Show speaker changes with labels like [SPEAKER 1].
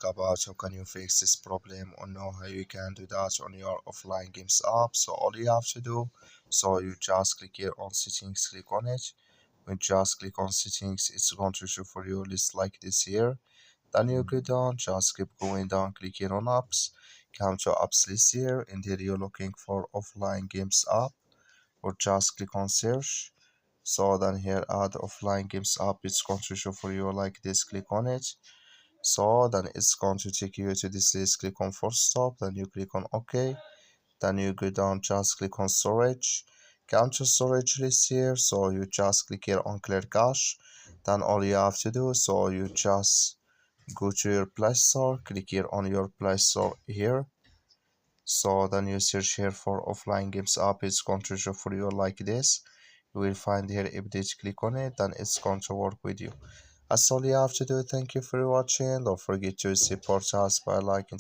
[SPEAKER 1] about how can you fix this problem or know how you can do that on your offline games app. So all you have to do, so you just click here on settings, click on it. When you just click on settings, it's going to show for you a list like this here. Then you go down, just keep going down, click here on apps, come to apps list here, and here you're looking for offline games app, or just click on search. So then here add offline games app, it's going to show for you like this, click on it. So then it's going to take you to this list, click on force stop, then you click on OK. Then you go down, just click on storage, come to storage list here, so you just click here on clear cache. Then all you have to do, so you just go to your Play Store, click here on your Play Store here. So then you search here for offline games app, it's going to show for you like this. You will find here update, click on it, then it's going to work with you. That's all you have to do. Thank you for watching. Don't forget to support us by liking.